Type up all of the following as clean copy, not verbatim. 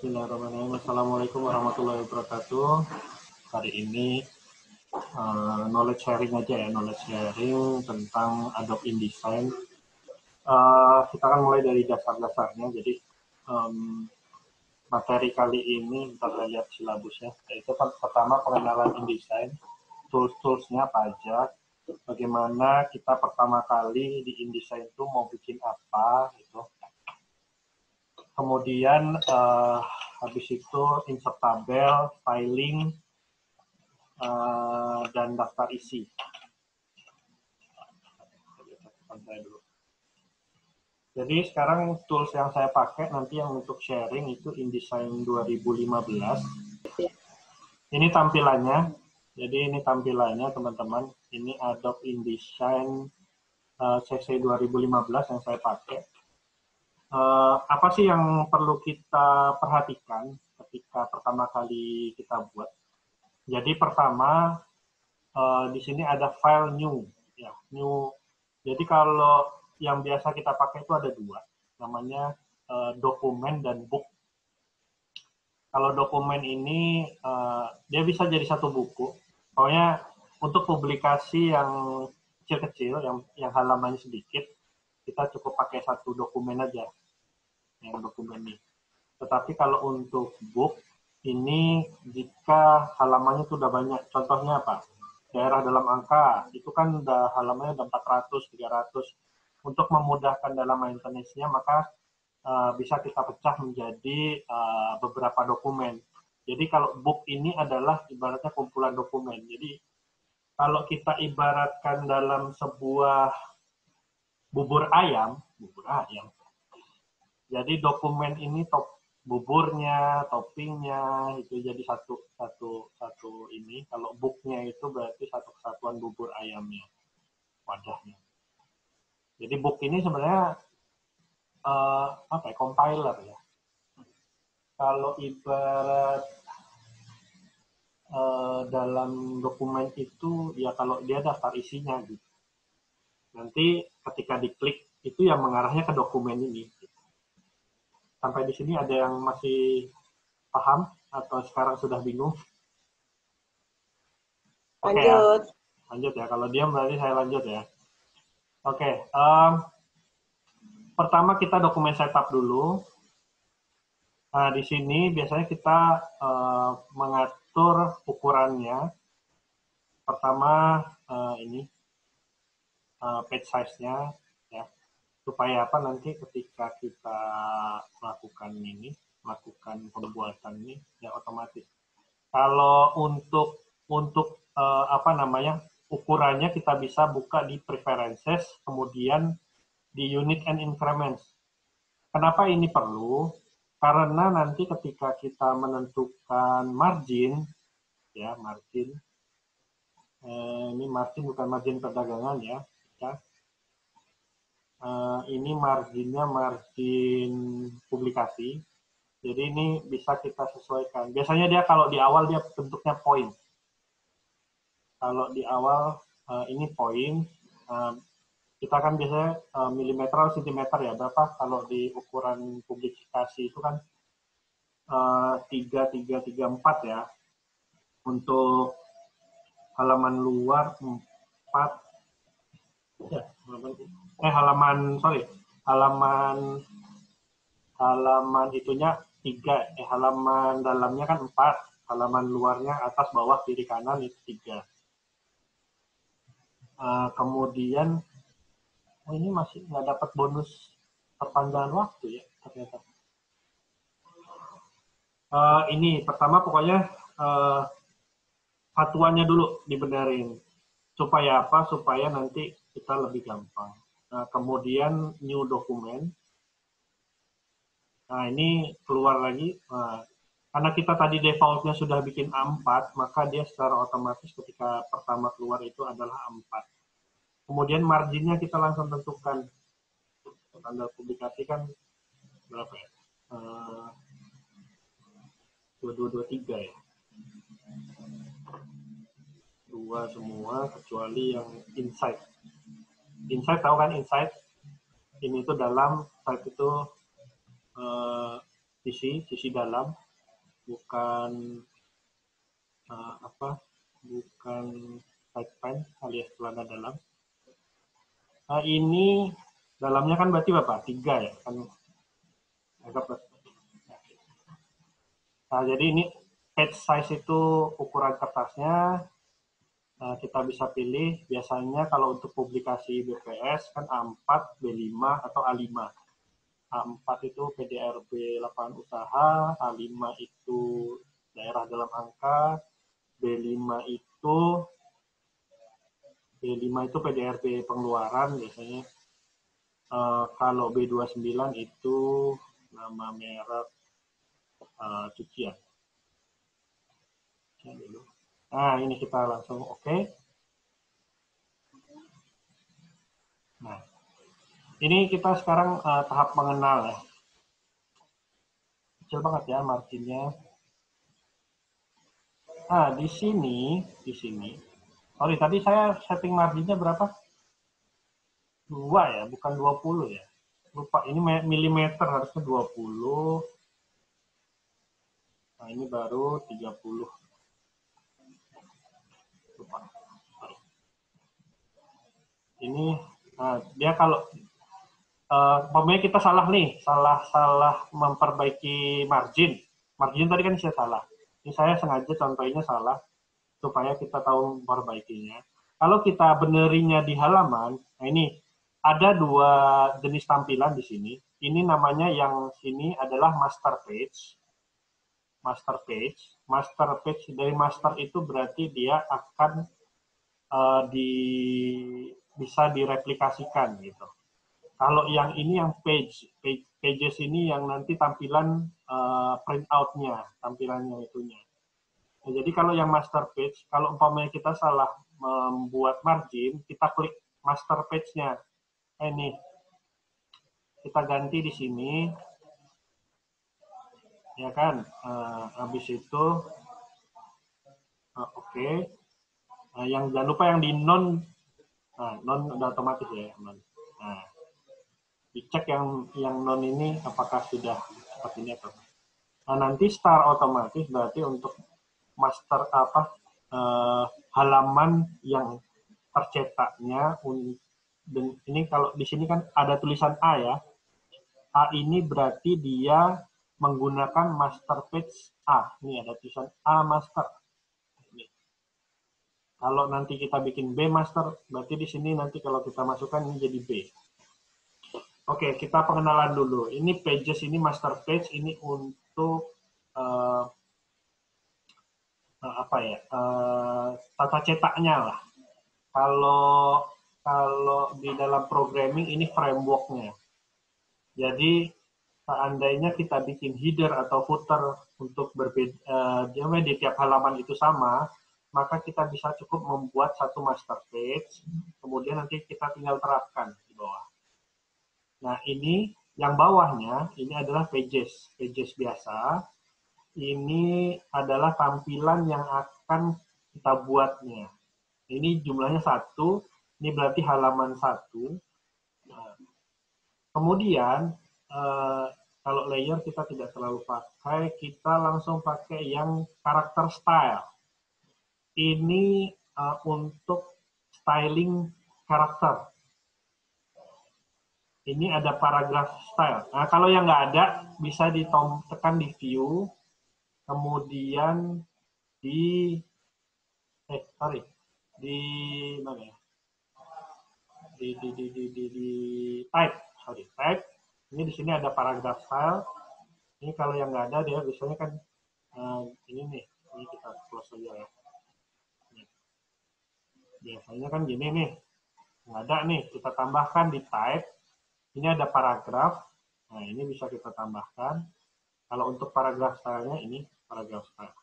Bismillahirrahmanirrahim. Assalamualaikum warahmatullahi wabarakatuh. Hari ini knowledge sharing aja ya, knowledge sharing tentang Adobe InDesign. Kita akan mulai dari dasar-dasarnya. Jadi materi kali ini kita lihat silabusnya. Yaitu pertama pengenalan InDesign, tools-toolsnya apa aja, bagaimana kita pertama kali di InDesign itu mau bikin apa gitu. Kemudian habis itu insert tabel, styling, dan daftar isi. Jadi sekarang tools yang saya pakai nanti yang untuk sharing itu InDesign 2015. Ini tampilannya. Jadi ini tampilannya teman-teman. Ini Adobe InDesign CC 2015 yang saya pakai. Apa sih yang perlu kita perhatikan ketika pertama kali kita buat? Jadi pertama di sini ada file new, ya new. Jadi kalau yang biasa kita pakai itu ada dua, namanya dokumen dan book. Kalau dokumen ini dia bisa jadi satu buku. Pokoknya untuk publikasi yang kecil-kecil, yang halamannya sedikit, kita cukup pakai satu dokumen aja. Yang dokumen ini. Tetapi kalau untuk book ini jika halamannya sudah banyak, contohnya apa? Daerah dalam angka itu kan udah halamannya udah 400, 300. Untuk memudahkan dalam maintenance-nya maka bisa kita pecah menjadi beberapa dokumen. Jadi kalau book ini adalah ibaratnya kumpulan dokumen. Jadi kalau kita ibaratkan dalam sebuah bubur ayam. Jadi dokumen ini buburnya, toppingnya itu jadi satu ini. Kalau booknya itu berarti satu kesatuan bubur ayamnya, wadahnya. Jadi book ini sebenarnya compiler ya. Kalau ibarat dalam dokumen itu ya kalau dia daftar isinya gitu. Nanti ketika diklik itu yang mengarahnya ke dokumen ini. Sampai di sini ada yang masih paham atau sekarang sudah bingung? Oke ya, lanjut ya. Kalau diam berarti saya lanjut ya. Oke, pertama kita dokumen setup dulu. Nah, di sini biasanya kita mengatur ukurannya. Pertama ini page size-nya ya. Supaya apa nanti ketika kita melakukan pembuatan ini ya otomatis. Kalau untuk ukurannya kita bisa buka di preferences, kemudian di unit and increments. Kenapa ini perlu? Karena nanti ketika kita menentukan margin, ya margin, ini margin bukan margin perdagangan ya. Ini marginnya margin publikasi. Jadi ini bisa kita sesuaikan. Biasanya dia kalau di awal dia bentuknya point. Kalau di awal ini point, kita kan biasanya milimeter atau sentimeter ya. Berapa kalau di ukuran publikasi itu kan 3,334 ya. Untuk halaman luar 4 ya, halaman itunya 3, halaman dalamnya kan 4, halaman luarnya atas bawah kiri kanan itu 3. Kemudian ini masih nggak dapat bonus perpanjangan waktu ya ternyata. Ini pertama pokoknya satuannya dulu dibenerin. Supaya apa? Supaya nanti kita lebih gampang. Nah, kemudian new dokumen. Nah, ini keluar lagi. Nah, karena kita tadi defaultnya sudah bikin A4, maka dia secara otomatis ketika pertama keluar itu adalah A4. Kemudian marginnya kita langsung tentukan. Tanggal publikasi kan berapa ya? 2223 ya. 2 semua kecuali yang inside. Inside tahu kan inside? Ini itu dalam, side itu sisi dalam, bukan bukan side pant alias celana dalam. Nah, ini dalamnya kan berarti berapa? 3 ya kan, agak. Nah, jadi ini page size itu ukuran kertasnya. Nah, kita bisa pilih, biasanya kalau untuk publikasi BPS kan A4, B5, atau A5. A4 itu PDRB lapangan usaha, A5 itu daerah dalam angka, B5 itu PDRB pengeluaran biasanya. Kalau B29 itu nama merek cucian. Nah, ini kita langsung oke. Nah, ini kita sekarang tahap mengenal ya. Kecil banget ya marginnya. Nah, di sini. Sorry, tadi saya setting marginnya berapa? 2 ya, bukan 20 ya. Lupa, ini milimeter harusnya 20. Nah, ini baru 30. Lupa. Ini, nah, dia kalau umpamanya kita salah nih, salah memperbaiki margin. Margin tadi kan saya salah. Ini saya sengaja contohnya salah supaya kita tahu memperbaikinya. Kalau kita benerinya di halaman, nah ini ada 2 jenis tampilan di sini. Ini namanya yang sini adalah master page. Master page dari master itu berarti dia akan bisa direplikasikan gitu. Kalau yang ini yang pages ini yang nanti tampilan print out-nya, tampilannya itunya. Nah, jadi kalau yang master page, kalau umpamanya kita salah membuat margin, kita klik master page-nya. Ini kita ganti di sini, ya kan? Habis itu, oke. Nah, yang jangan lupa yang di non udah otomatis ya, non. Nah, dicek yang non ini apakah sudah seperti ini atau tidak. Nah, nanti start otomatis berarti untuk master halaman yang tercetaknya. Dan ini kalau di sini kan ada tulisan A ya. A ini berarti dia menggunakan master page A. Ini ada tulisan A master. Ini. Kalau nanti kita bikin B master, berarti di sini nanti kalau kita masukkan ini jadi B. Oke, kita pengenalan dulu. Ini pages, ini master page, ini untuk tata cetaknya lah. Kalau di dalam programming ini frameworknya. Jadi seandainya kita bikin header atau footer untuk berbeda, di tiap halaman itu sama, maka kita bisa cukup membuat satu master page, kemudian nanti kita tinggal terapkan di bawah. Nah, ini yang bawahnya, ini adalah pages biasa. Ini adalah tampilan yang akan kita buatnya. Ini jumlahnya 1, ini berarti halaman 1. Nah, kemudian, kalau layer kita tidak terlalu pakai, kita langsung pakai yang karakter style. Ini untuk styling karakter. Ini ada paragraph style. Nah, kalau yang nggak ada, bisa ditekan di view, kemudian di mana ya? Di type. Ini di sini ada paragraph style. Ini kalau yang nggak ada, dia biasanya kan ini nih. Ini kita close aja ya. Biasanya kan gini nih. Nggak ada nih, kita tambahkan di type. Ini ada paragraf. Nah, ini bisa kita tambahkan. Kalau untuk paragraf style-nya, ini paragraf style.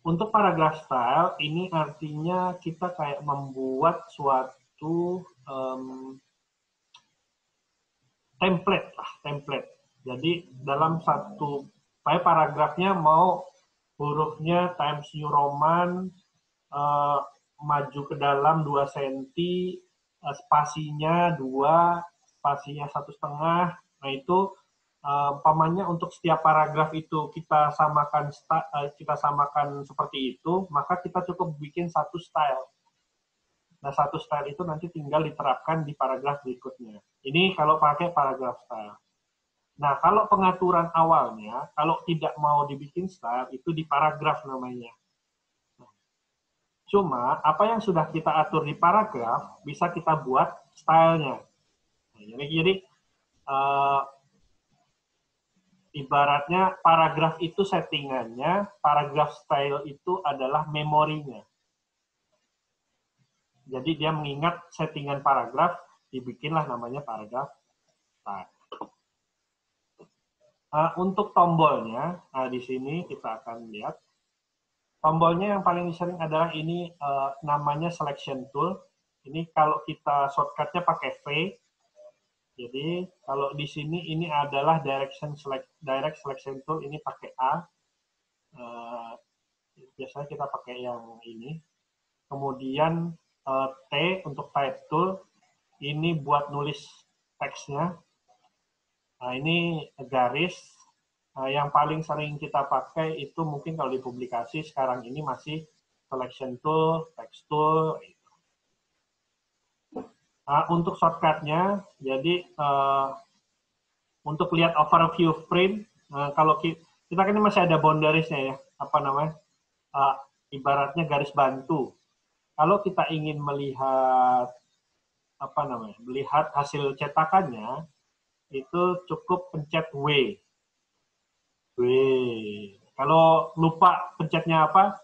Untuk paragraf style, ini artinya kita kayak membuat suatu template. Jadi, dalam satu paragrafnya mau hurufnya Times New Roman, maju ke dalam 2 cm, spasinya 2, spasinya 1,5. Nah, itu Umpamanya untuk setiap paragraf itu kita samakan seperti itu, maka kita cukup bikin satu style. Nah, satu style itu nanti tinggal diterapkan di paragraf berikutnya. Ini kalau pakai paragraf style. Nah, kalau pengaturan awalnya, kalau tidak mau dibikin style, itu di paragraf namanya. Cuma, apa yang sudah kita atur di paragraf, bisa kita buat stylenya. Nah, jadi ibaratnya paragraf itu settingannya, paragraf style itu adalah memorinya. Jadi dia mengingat settingan paragraf, dibikinlah namanya paragraf style. Untuk tombolnya, di sini kita akan lihat. Tombolnya yang paling sering adalah ini namanya selection tool. Ini kalau kita shortcutnya pakai V. Jadi kalau di sini ini adalah direct selection tool, ini pakai A. Biasanya kita pakai yang ini. Kemudian T untuk type tool, ini buat nulis teksnya. Nah, ini garis. Yang paling sering kita pakai itu mungkin kalau di publikasi sekarang ini masih selection tool, text tool. Untuk shortcutnya, jadi untuk lihat overview print, kalau kita kan ini masih ada boundariesnya ya, apa namanya, ibaratnya garis bantu. Kalau kita ingin melihat apa namanya, melihat hasil cetakannya, itu cukup pencet W. Kalau lupa pencetnya apa,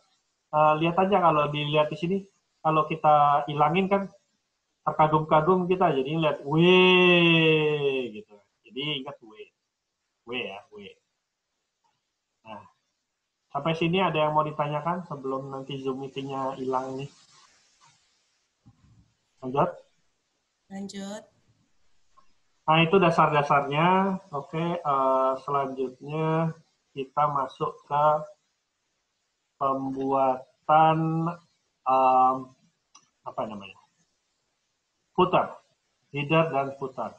lihat aja kalau dilihat di sini, kalau kita hilangin kan terkagum-kagum kita, jadi lihat W gitu. Jadi ingat W ya, W. Nah, sampai sini ada yang mau ditanyakan sebelum nanti Zoom meeting-nya hilang nih? Lanjut? Lanjut. Nah, itu dasar-dasarnya. Oke, selanjutnya kita masuk ke pembuatan apa namanya? Footer, header dan footer.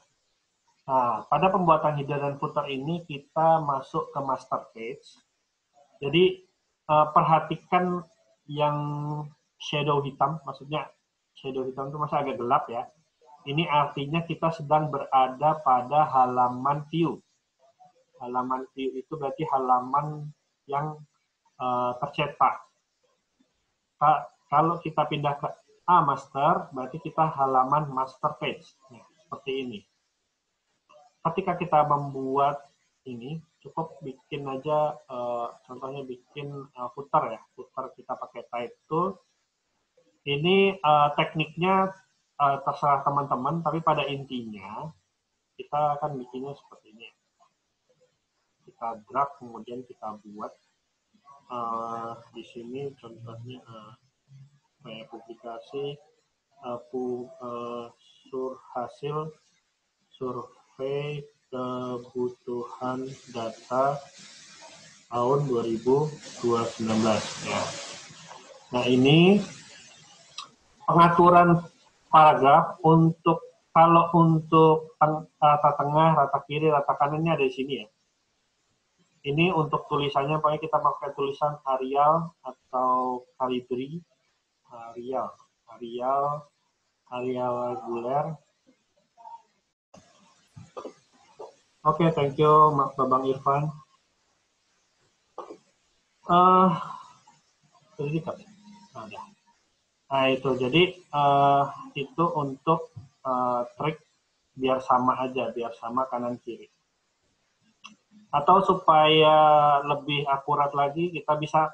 Nah, pada pembuatan header dan footer ini kita masuk ke master page. Jadi perhatikan yang shadow hitam, maksudnya shadow hitam itu masih agak gelap ya. Ini artinya kita sedang berada pada halaman view. Halaman view itu berarti halaman yang tercetak. Kalau kita pindah ke master, berarti kita halaman master page. Nah, seperti ini. Ketika kita membuat ini, cukup bikin aja, contohnya bikin footer ya. Footer kita pakai type tool. Ini tekniknya terserah teman-teman, tapi pada intinya kita akan bikinnya seperti ini. Kita drag, kemudian kita buat di sini contohnya kayak publikasi hasil survei kebutuhan data tahun 2019 ya. Nah, ini pengaturan paragraf untuk kalau untuk rata tengah, rata kiri, rata kanannya ada di sini ya. Ini untuk tulisannya, pokoknya kita pakai tulisan Arial atau Calibri. Arial reguler. Oke, thank you, Babang Irfan. Nah, itu jadi itu untuk trik biar sama aja, biar sama kanan kiri. Atau supaya lebih akurat lagi, kita bisa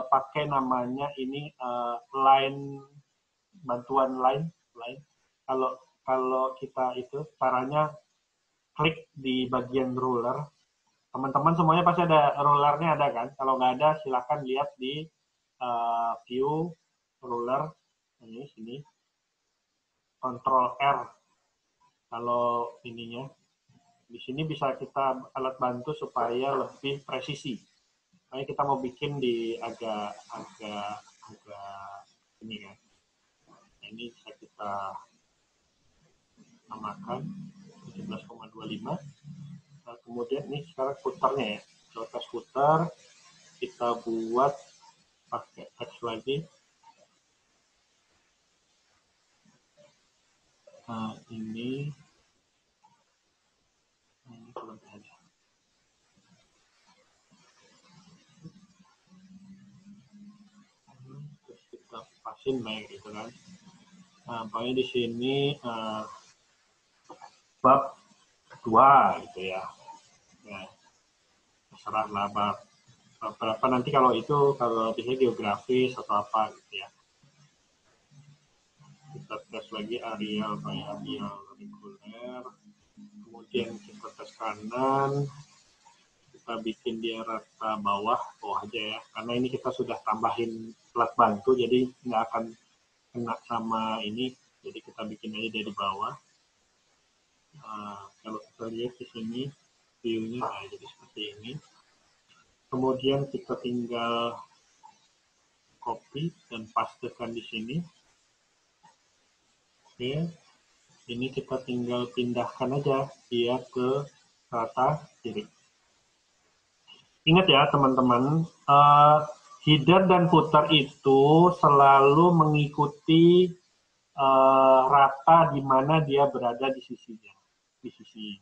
pakai namanya ini line, bantuan line. Kalau kita itu caranya klik di bagian ruler. Teman-teman semuanya pasti ada rulernya, ada kan? Kalau nggak ada, silahkan lihat di view ruler ini sini. Control R kalau ininya. Di sini bisa kita alat bantu supaya lebih presisi. Makanya kita mau bikin di agak ini kan. Nah, ini bisa kita samakan 17,25. Nah, kemudian ini sekarang footernya ya. Tes footer kita buat pakai teks lagi. Nah, ini belum ada. Terus kita pasin baik gitu kan. Nah, pokoknya di sini bab 2 gitu ya. Ya, terserahlah bab berapa nanti kalau itu, kalau biasanya geografis atau apa gitu ya. Kita tes lagi areal reguler, kemudian kita tes kanan, kita bikin dia rata bawah aja ya, karena ini kita sudah tambahin plat bantu, jadi nggak akan kena sama ini, jadi kita bikin aja dari bawah. Nah, kalau kita lihat di sini view-nya jadi seperti ini. Kemudian kita tinggal copy dan pastekan di sini. Oke, ini kita tinggal pindahkan aja dia ke rata kiri. Ingat ya teman-teman, header dan footer itu selalu mengikuti rata di mana dia berada di sisinya, di sisi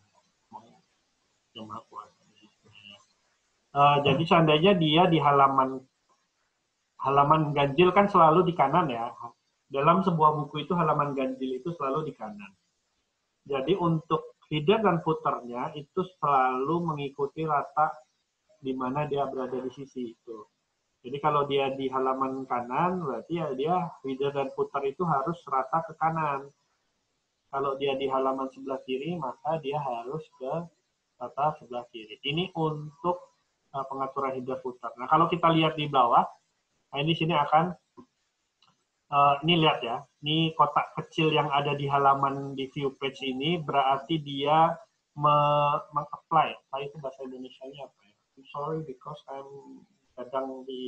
yang maha kuasa. Jadi seandainya dia di halaman ganjil kan selalu di kanan ya. Dalam sebuah buku itu halaman ganjil itu selalu di kanan. Jadi untuk header dan footernya itu selalu mengikuti rata di mana dia berada di sisi itu. Jadi kalau dia di halaman kanan, berarti ya dia header dan footer itu harus rata ke kanan. Kalau dia di halaman sebelah kiri, maka dia harus ke rata sebelah kiri. Ini untuk pengaturan header footer. Nah, kalau kita lihat di bawah, nah ini sini akan ini lihat ya, ini kotak kecil yang ada di halaman di view page ini berarti dia meng-apply. Itu bahasa Indonesia-nya apa ya? I'm sorry because I'm kadang di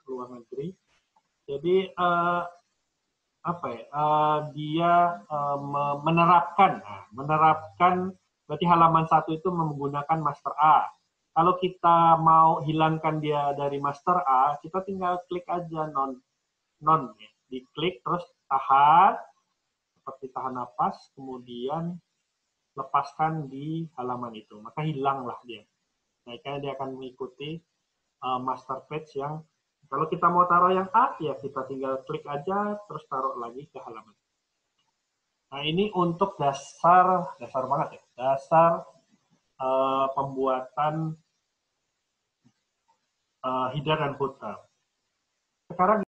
luar negeri. Jadi apa ya? Dia menerapkan, berarti halaman 1 itu menggunakan master A. Kalau kita mau hilangkan dia dari master A, kita tinggal klik aja non ya. Diklik terus tahan, seperti tahan napas, kemudian lepaskan di halaman itu, maka hilanglah dia. Nah, dia akan mengikuti master page yang kalau kita mau taruh yang A, ya kita tinggal klik aja, terus taruh lagi ke halaman. Nah, ini untuk dasar banget ya, dasar pembuatan header dan footer. Sekarang